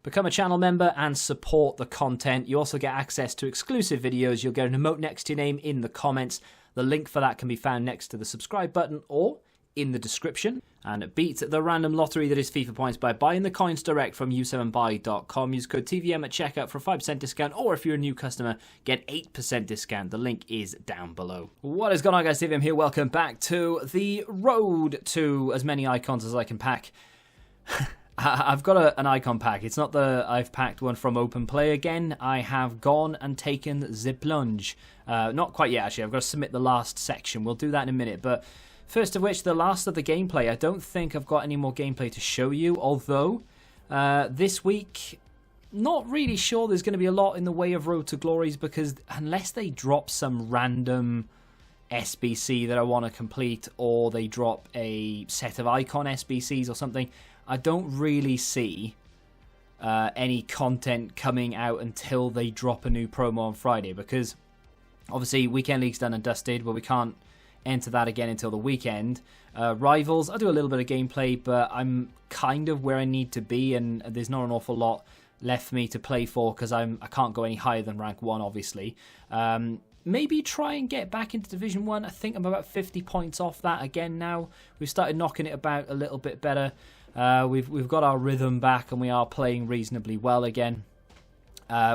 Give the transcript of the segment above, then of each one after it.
Become a channel member and support the content. You also get access to exclusive videos. You'll get an emote next to your name in the comments. The link for that can be found next to the subscribe button or in the description. And beat the random lottery that is FIFA points by buying the coins direct from u7buy.com. Use code TVM at checkout for a 5% discount, or if you're a new customer, get 8% discount. The link is down below. What is going on, guys? TVM here. Welcome back to the road to as many icons as I can pack. I've got an icon pack. It's not I've packed one from Open Play again. I have gone and taken the plunge. Not quite yet, actually. I've got to submit the last section. We'll do that in a minute. But first of which, the last of the gameplay. I don't think I've got any more gameplay to show you. Although, this week, not really sure there's going to be a lot in the way of Road to Glories. Because unless they drop some random SBC that I want to complete, or they drop a set of icon SBCs or something, I don't really see any content coming out until they drop a new promo on Friday, because obviously Weekend League's done and dusted, but we can't enter that again until the weekend. Rivals, I'll do a little bit of gameplay, but I'm kind of where I need to be, and there's not an awful lot left for me to play for, because I can't go any higher than rank 1, obviously. Maybe try and get back into Division 1. I think I'm about 50 points off that again now. We've started knocking it about a little bit better. We've got our rhythm back, and we are playing reasonably well again.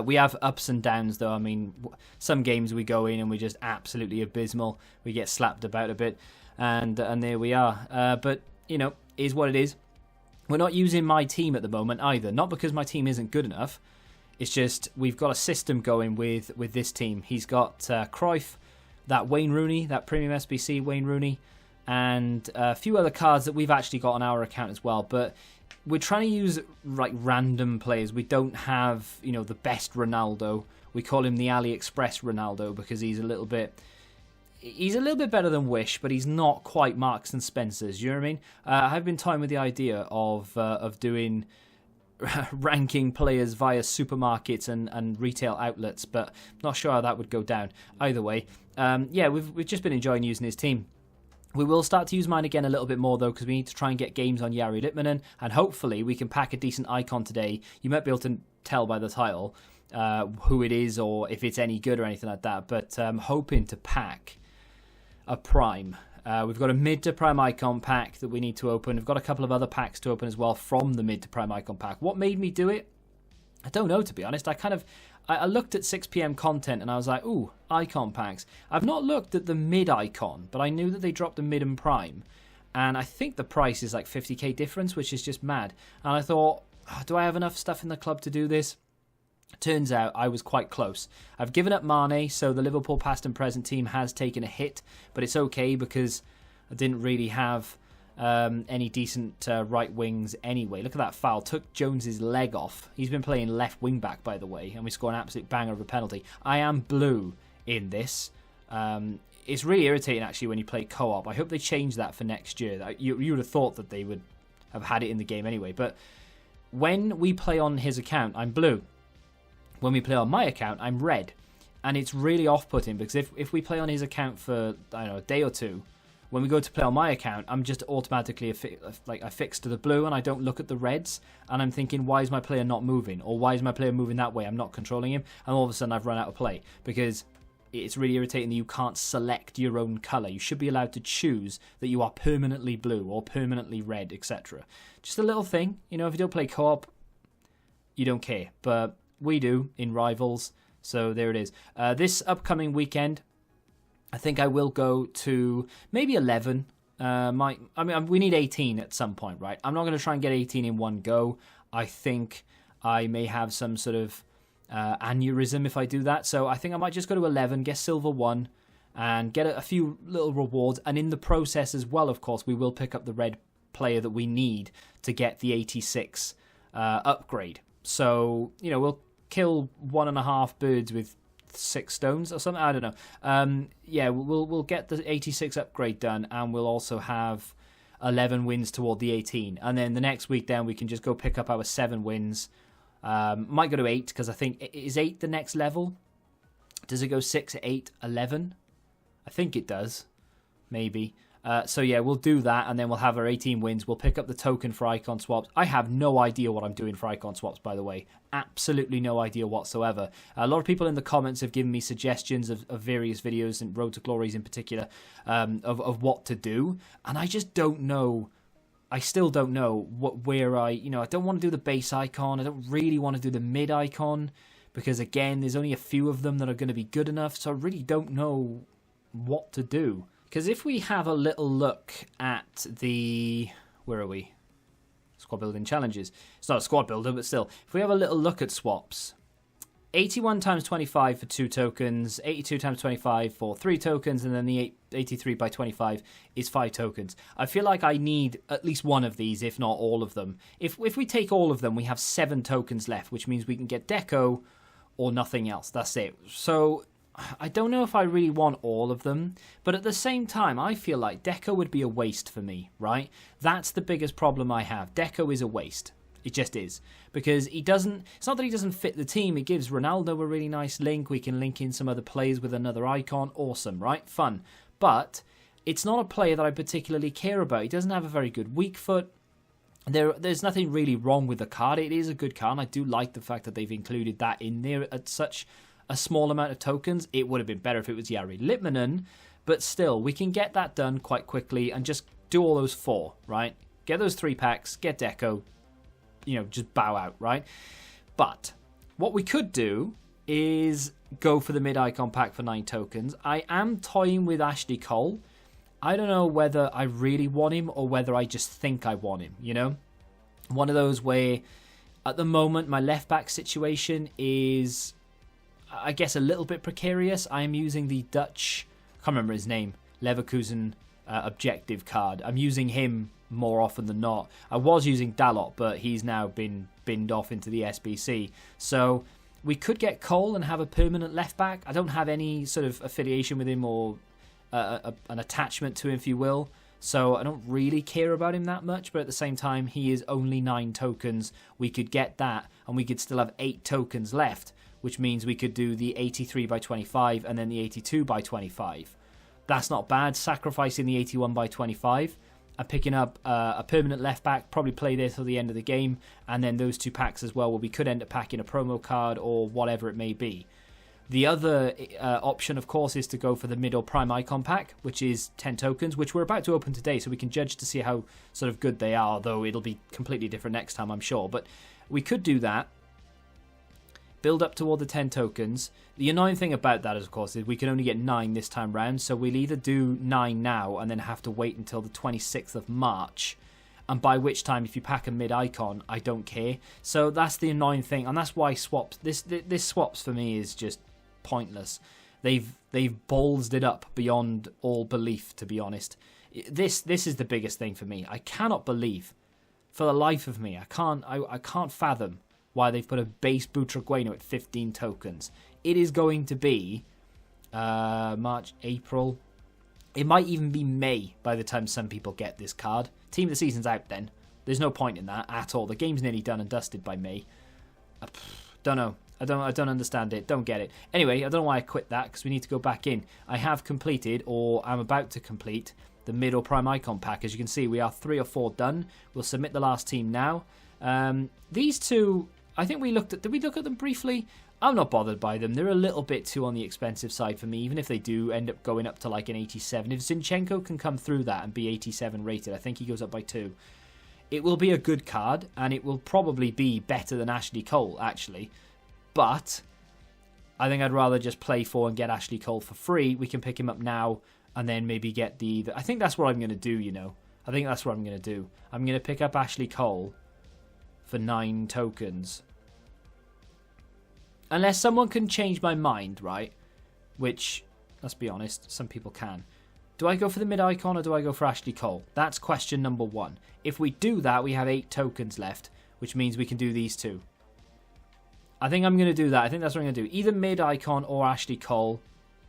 We have ups and downs, though. I mean, some games we go in and we're just absolutely abysmal. We get slapped about a bit, and there we are. But, you know, is what it is. We're not using my team at the moment either. Not because my team isn't good enough. It's just we've got a system going with this team. He's got Cruyff, that Wayne Rooney, that premium SBC Wayne Rooney, and a few other cards that we've actually got on our account as well. But we're trying to use like random players. We don't have, you know, the best Ronaldo. We call him the AliExpress Ronaldo because he's a little bit better than Wish, but he's not quite Marks and Spencer's. You know what I mean? I've been toying with the idea of doing ranking players via supermarkets and retail outlets, but not sure how that would go down. Either way, yeah, we've just been enjoying using his team. We will start to use mine again a little bit more, though, because we need to try and get games on Jari Litmanen, and hopefully we can pack a decent icon today. You might be able to tell by the title who it is or if it's any good or anything like that, but I'm hoping to pack a Prime. We've got a mid to prime icon pack that we need to open. We've got a couple of other packs to open as well from the mid to prime icon pack. What made me do it? I don't know, to be honest. I looked at 6 PM content and I was like, ooh, icon packs. I've not looked at the mid icon, but I knew that they dropped the mid and prime. And I think the price is like 50k difference, which is just mad. And I thought, oh, do I have enough stuff in the club to do this? Turns out I was quite close. I've given up Mane, so the Liverpool past and present team has taken a hit, but it's okay because I didn't really have any decent right wings anyway. Look at that foul. Took Jones's leg off. He's been playing left wing back, by the way, and we score an absolute banger of a penalty. I am blue in this. It's really irritating, actually, when you play co-op. I hope they change that for next year. You would have thought that they would have had it in the game anyway, but when we play on his account, I'm blue. When we play on my account, I'm red. And it's really off-putting because if we play on his account for, I don't know, a day or two, when we go to play on my account, I'm just automatically affixed to the blue and I don't look at the reds. And I'm thinking, why is my player not moving? Or why is my player moving that way? I'm not controlling him. And all of a sudden I've run out of play because it's really irritating that you can't select your own colour. You should be allowed to choose that you are permanently blue or permanently red, etc. Just a little thing. You know, if you don't play co-op, you don't care. But we do in Rivals, so there it is. This upcoming weekend, I think I will go to maybe 11. We need 18 at some point, right? I'm not going to try and get 18 in one go. I think I may have some sort of aneurysm if I do that. So I think I might just go to 11, get Silver 1, and get a few little rewards. And in the process as well, of course, we will pick up the red player that we need to get the 86 upgrade. So, you know, we'll kill 1.5 birds with 6 stones or something. I don't know. Yeah, we'll get the 86 upgrade done, and we'll also have 11 wins toward the 18. And then the next week, then we can just go pick up our 7 wins. Might go to 8 because I think is 8 the next level. Does it go 6, 8, 11? I think it does. Maybe. So yeah, we'll do that, and then we'll have our 18 wins. We'll pick up the token for icon swaps. I have no idea what I'm doing for icon swaps, by the way. Absolutely no idea whatsoever. A lot of people in the comments have given me suggestions of various videos, and Road to Glories in particular, of what to do, and I just don't know. I still don't know where I don't want to do the base icon. I don't really want to do the mid icon, because again, there's only a few of them that are going to be good enough, so I really don't know what to do. Because if we have a little look at the... Where are we? Squad building challenges. It's not a squad builder, but still. If we have a little look at swaps. 81 times 25 for 2 tokens. 82 times 25 for 3 tokens. And then the 83 by 25 is 5 tokens. I feel like I need at least one of these, if not all of them. If we take all of them, we have 7 tokens left, which means we can get Deco or nothing else. That's it. So... I don't know if I really want all of them, but at the same time, I feel like Deco would be a waste for me, right? That's the biggest problem I have. Deco is a waste. It just is. Because he doesn't... It's not that he doesn't fit the team. It gives Ronaldo a really nice link. We can link in some other players with another icon. Awesome, right? Fun. But it's not a player that I particularly care about. He doesn't have a very good weak foot. There's nothing really wrong with the card. It is a good card, and I do like the fact that they've included that in there at such... a small amount of tokens. It would have been better if it was Jari Litmanen, but still, we can get that done quite quickly and just do all those 4, right? Get those 3 packs, get Deco, just bow out, right? But what we could do is go for the mid-icon pack for 9 tokens. I am toying with Ashley Cole. I don't know whether I really want him or whether I just think I want him, One of those where, at the moment, my left-back situation is... I guess a little bit precarious. I am using the Dutch, I can't remember his name, Leverkusen objective card. I'm using him more often than not. I was using Dalot, but he's now been binned off into the SBC. So we could get Cole and have a permanent left back. I don't have any sort of affiliation with him or an attachment to him, if you will. So I don't really care about him that much, but at the same time, he is only 9 tokens. We could get that, and we could still have 8 tokens left, which means we could do the 83 by 25 and then the 82 by 25. That's not bad, sacrificing the 81 by 25 and picking up a permanent left back, probably play there till the end of the game, and then those 2 packs as well, where we could end up packing a promo card or whatever it may be. The other option, of course, is to go for the mid or prime icon pack, which is 10 tokens, which we're about to open today, so we can judge to see how sort of good they are, though it'll be completely different next time, I'm sure. But we could do that. Build up toward the 10 tokens. The annoying thing about that, of course, is we can only get 9 this time round, so we'll either do 9 now and then have to wait until the 26th of March, and by which time, if you pack a mid-icon, I don't care. So that's the annoying thing, and that's why swaps... This swaps for me is just pointless. They've ballsed it up beyond all belief, to be honest. This is the biggest thing for me. I cannot believe, for the life of me, I can't fathom why they've put a base Butragueno at 15 tokens. It is going to be March, April. It might even be May by the time some people get this card. Team of the season's out then. There's no point in that at all. The game's nearly done and dusted by May. Don't know. I don't understand it. Don't get it. Anyway, I don't know why I quit that, because we need to go back in. I have completed, or I'm about to complete, the mid or prime icon pack. As you can see, we are 3 or 4 done. We'll submit the last team now. These 2... I think we looked at... Did we look at them briefly? I'm not bothered by them. They're a little bit too on the expensive side for me, even if they do end up going up to like an 87. If Zinchenko can come through that and be 87 rated, I think he goes up by 2. It will be a good card, and it will probably be better than Ashley Cole, actually. But I think I'd rather just play for and get Ashley Cole for free. We can pick him up now and then maybe get the... I think that's what I'm going to do, I think that's what I'm going to do. I'm going to pick up Ashley Cole for 9 tokens. Unless someone can change my mind, right? Which, let's be honest, some people can. Do I go for the mid-icon or do I go for Ashley Cole? That's question number 1. If we do that, we have 8 tokens left, which means we can do these 2. I think I'm going to do that. I think that's what I'm going to do. Either mid-icon or Ashley Cole.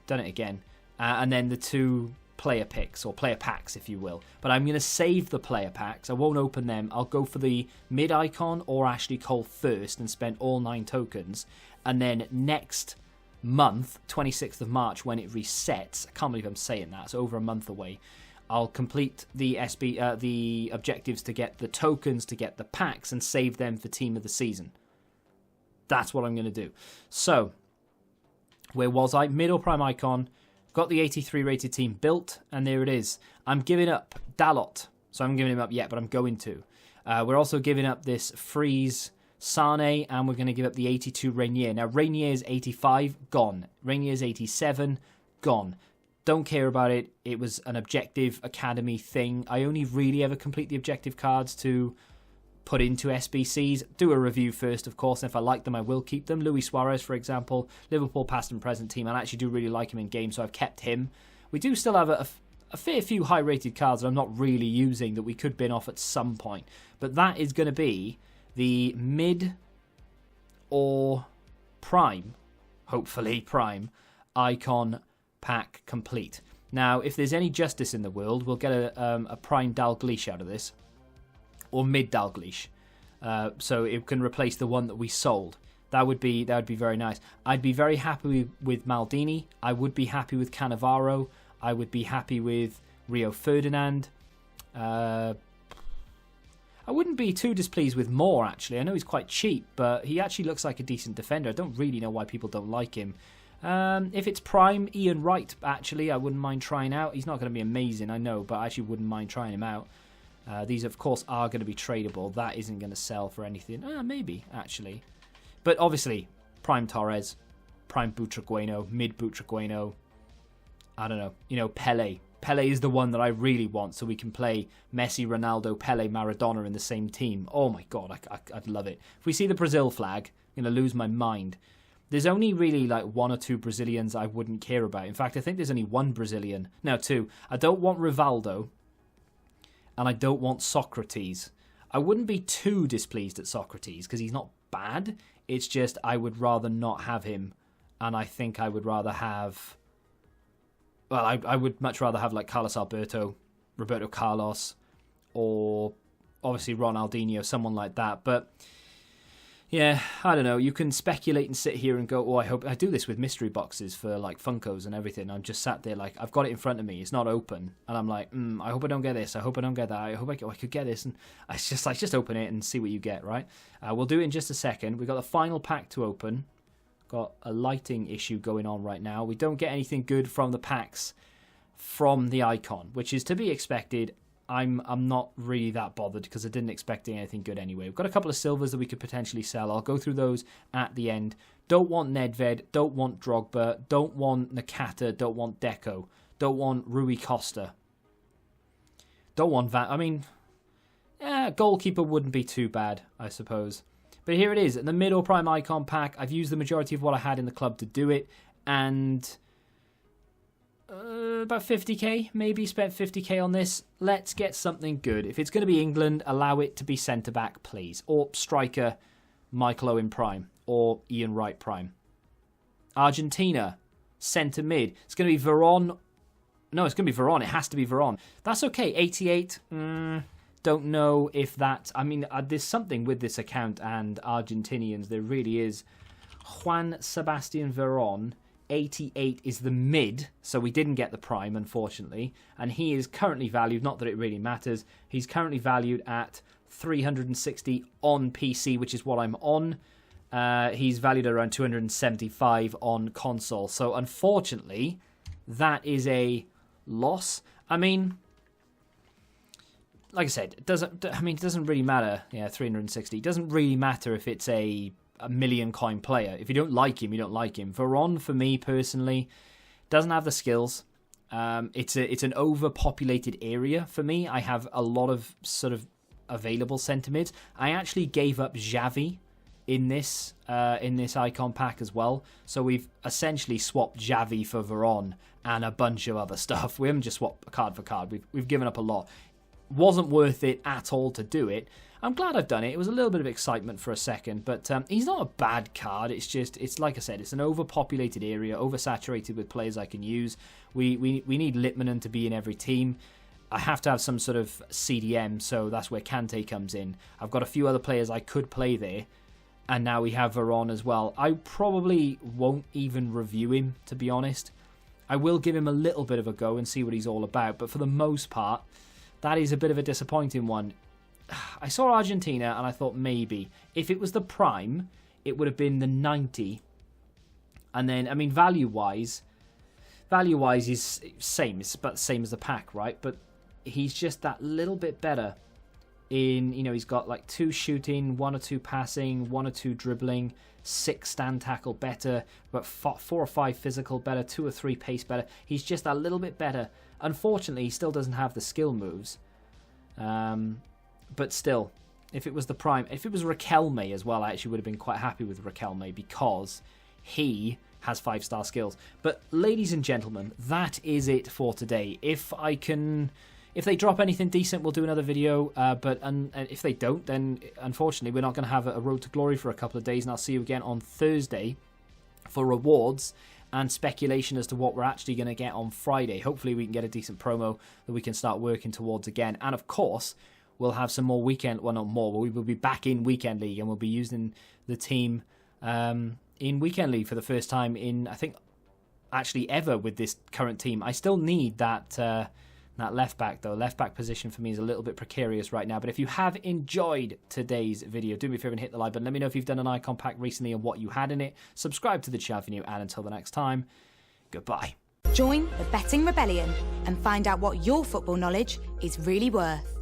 Done it again. And then the 2 player picks, or player packs, if you will. But I'm going to save the player packs. I won't open them. I'll go for the mid-icon or Ashley Cole first and spend all 9 tokens. And then next month, 26th of March, when it resets, I can't believe I'm saying that, it's over a month away, I'll complete the the objectives to get the tokens, to get the packs, and save them for Team of the Season. That's what I'm going to do. So, where was I? Mid or Prime Icon. Got the 83 rated team built, and there it is. I'm giving up Dalot. So I haven't given him up yet, but I'm going to. We're also giving up this Freeze Sane, and we're going to give up the 82 Rainier. Now, Rainier's 85, gone. Rainier's 87, gone. Don't care about it. It was an objective academy thing. I only really ever complete the objective cards to put into SBCs. Do a review first, of course, and if I like them, I will keep them. Luis Suarez, for example, Liverpool past and present team. I actually do really like him in game, so I've kept him. We do still have a fair few high-rated cards that I'm not really using that we could bin off at some point. But that is going to be the mid or prime, hopefully prime, icon pack complete. Now, if there's any justice in the world, we'll get a prime Dalglish out of this, or mid Dalglish, so it can replace the one that we sold. That would be very nice. I'd be very happy with Maldini. I would be happy with Cannavaro. I would be happy with Rio Ferdinand. I wouldn't be too displeased with Moore, actually. I know he's quite cheap, but he actually looks like a decent defender. I don't really know why people don't like him. If it's prime, Ian Wright, actually, I wouldn't mind trying out. He's not going to be amazing, I know, but I actually wouldn't mind trying him out. These, of course, are going to be tradable. That isn't going to sell for anything. Maybe, actually. But obviously, prime Torres, prime Butragueno, mid Butragueno. I don't know. Pele. Pele is the one that I really want, so we can play Messi, Ronaldo, Pele, Maradona in the same team. Oh my God, I'd love it. If we see the Brazil flag, I'm going to lose my mind. There's only really like one or two Brazilians I wouldn't care about. In fact, I think there's only one Brazilian. No, two. I don't want Rivaldo, and I don't want Socrates. I wouldn't be too displeased at Socrates, because he's not bad. It's just I would rather not have him, and I think I would rather have... Well, I would much rather have like Carlos Alberto, Roberto Carlos, or obviously Ronaldinho, someone like that. But yeah, I don't know. You can speculate and sit here and go, oh, I hope I do this with mystery boxes for like Funkos and everything. I'm just sat there like I've got it in front of me. It's not open, and I'm like, I hope I don't get this. I hope I don't get that. I hope I could get this. And it's just like just open it and see what you get. Right? We'll do it in just a second. We've got the final pack to open. Got a lighting issue going on right now. We don't get anything good from the packs from the icon, which is to be expected. I'm not really that bothered because I didn't expect anything good anyway. We've got a couple of silvers that we could potentially sell. I'll go through those at the end. Don't want Nedved, don't want Drogba, don't want Nakata, don't want Deco, don't want Rui Costa. Don't want goalkeeper wouldn't be too bad, I suppose. But here it is, the mid or prime icon pack. I've used the majority of what I had in the club to do it, and about 50k, maybe spent 50k on this. Let's get something good. If it's going to be England, allow it to be centre-back, please. Or striker, Michael Owen prime, or Ian Wright prime. Argentina, centre-mid. It's going to be Veron. No, it's going to be Veron. It has to be Veron. That's okay, 88. Don't know if that... I mean, there's something with this account and Argentinians. There really is. Juan Sebastian Veron, 88 is the mid, so we didn't get the prime, unfortunately. And he is currently valued, not that it really matters, he's currently valued at 360 on PC, which is what I'm on. He's valued at around 275 on console. So, unfortunately, that is a loss. I mean... Like I said, it doesn't really matter. Yeah, 360. It doesn't really matter if it's a million coin player. If you don't like him, you don't like him. Veron, for me personally, doesn't have the skills. It's an overpopulated area for me. I have a lot of sort of available centimeters. I actually gave up Xavi in this icon pack as well. So we've essentially swapped Xavi for Veron and a bunch of other stuff. We haven't just swapped card for card. We've given up a lot. Wasn't worth it at all to do it. I'm glad I've done it. It was a little bit of excitement for a second, but he's not a bad card. It's like I said, it's an overpopulated area, oversaturated with players I can use. We need Litmanen to be in every team. I have to have some sort of CDM, so that's where Kante comes in. I've got a few other players I could play there, and now we have Veron as well. I probably won't even review him, to be honest. I will give him a little bit of a go and see what he's all about. But for the most part, that is a bit of a disappointing one. I saw Argentina and I thought maybe if it was the prime, it would have been the 90. And then, I mean, value-wise is same. It's about the same as the pack, right? But he's just that little bit better in, you know, he's got like 2 shooting, 1 or 2 passing, 1 or 2 dribbling, 6 stand tackle better, but 4 or 5 physical better, 2 or 3 pace better. He's just a little bit better. Unfortunately, he still doesn't have the skill moves. But still, if it was the prime, if it was Riquelme as well, I actually would have been quite happy with Riquelme because he has 5-star skills. But ladies and gentlemen, that is it for today. If they drop anything decent, we'll do another video. But if they don't, then unfortunately we're not going to have a road to glory for a couple of days. And I'll see you again on Thursday for rewards and speculation as to what we're actually going to get on Friday. Hopefully we can get a decent promo that we can start working towards again. And of course, we'll have some more weekend, well not more, but we will be back in Weekend League and we'll be using the team in Weekend League for the first time in, I think, actually ever with this current team. I still need that left back though. Left back position for me is a little bit precarious right now. But if you have enjoyed today's video, do me a favor and hit the like button. Let me know if you've done an icon pack recently and what you had in it. Subscribe to the channel if you're new, and until the next time, goodbye. Join the Betting Rebellion and find out what your football knowledge is really worth.